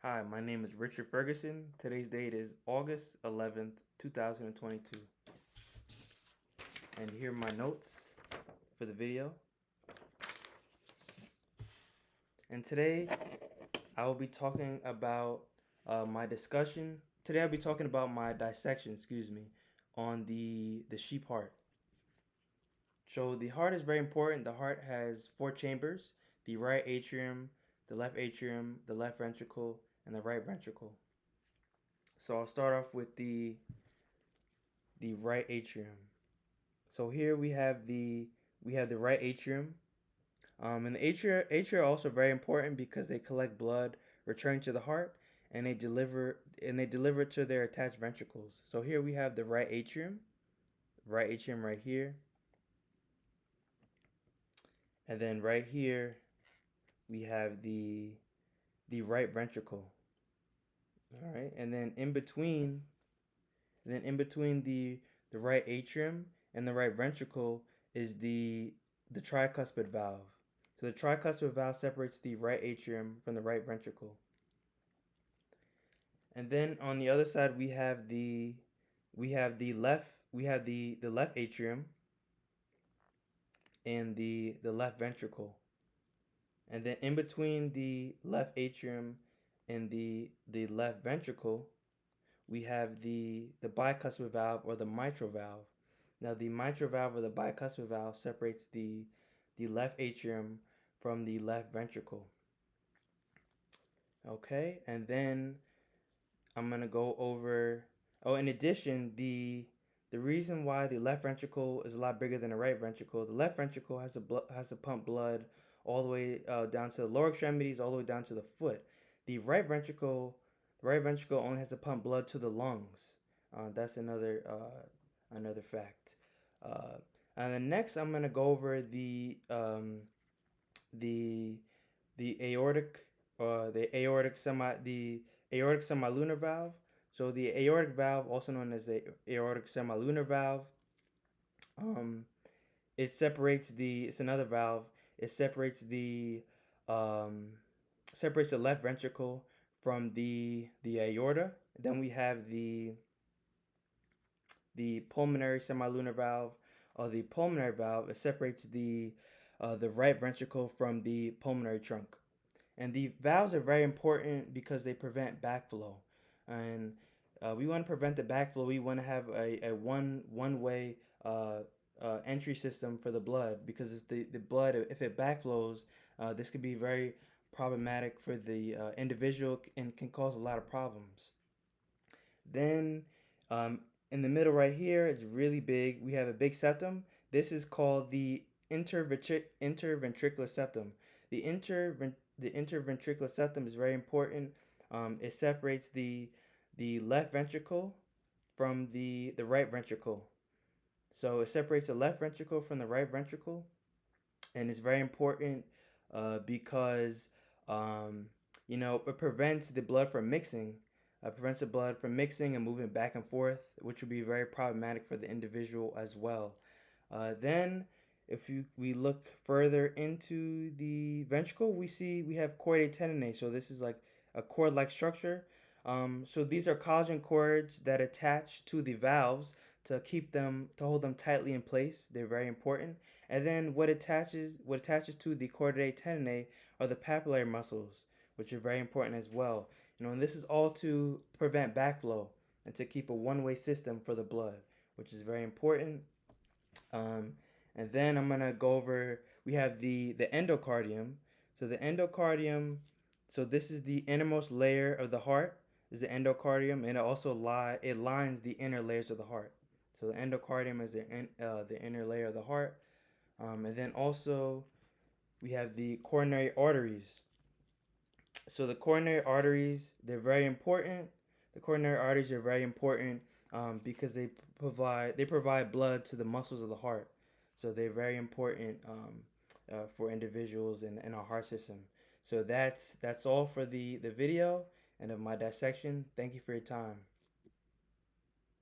Hi, my name is Richard Ferguson. Today's date is August 11th, 2022. And here are my notes for the video. And today I will be talking about my discussion. Today I'll be talking about my dissection, on the sheep heart. So the heart is very important. The heart has four chambers: the right atrium, the left atrium, the left ventricle, and the right ventricle. So I'll start off with the right atrium. So here we have the right atrium, and the atria are also very important because they collect blood returning to the heart, and they deliver it to their attached ventricles. So here we have the right atrium right here, and then right here we have the right ventricle. All right, and then in between the right atrium and the right ventricle is the tricuspid valve. So the tricuspid valve separates the right atrium from the right ventricle. And then on the other side we have the left atrium and the left ventricle. And then in between the left atrium and the left ventricle, we have the bicuspid valve or the mitral valve. Now the mitral valve or the bicuspid valve separates the left atrium from the left ventricle. Okay, and then I'm gonna go over. Oh, in addition, the reason why the left ventricle is a lot bigger than the right ventricle, the left ventricle has to pump blood all the way down to the lower extremities, all the way down to the foot. The right ventricle only has to pump blood to the lungs. That's another fact. Uh, and then next, I'm gonna go over the the aortic the aortic semilunar valve. So the aortic valve, also known as the aortic semilunar valve, um, it's another valve. It um, separates the left ventricle from the aorta. Then we have the pulmonary semilunar valve, or the pulmonary valve. It separates the right ventricle from the pulmonary trunk. And the valves are very important because they prevent backflow. And we want to prevent the backflow. We want to have a one way entry system for the blood, because if the blood, if it backflows, this could be very problematic for the individual and can cause a lot of problems. Then in the middle right here, it's really big. We have a big septum. This is called the interventricular septum. The interventricular septum is very important. It separates the left ventricle from the right ventricle. So it separates the left ventricle from the right ventricle, and it's very important because um, it prevents the blood from mixing. Prevents the blood from mixing and moving back and forth, which would be very problematic for the individual as well. Then, if we look further into the ventricle, we have chordae tendineae. So this is like a cord-like structure. So these are collagen cords that attach to the valves to hold them tightly in place. They're very important. And then what attaches to the chordae tendineae are the papillary muscles, which are very important as well. And this is all to prevent backflow and to keep a one-way system for the blood, which is very important. Um, and then I'm gonna go over. We have the endocardium. So the endocardium. So this is the innermost layer of the heart. Is the endocardium, and it lines the inner layers of the heart. So the endocardium is the inner layer of the heart. And then also we have the coronary arteries. So the coronary arteries, they're very important. The coronary arteries are very important because they provide blood to the muscles of the heart. So they're very important for individuals in our heart system. So that's all for the video and of my dissection. Thank you for your time.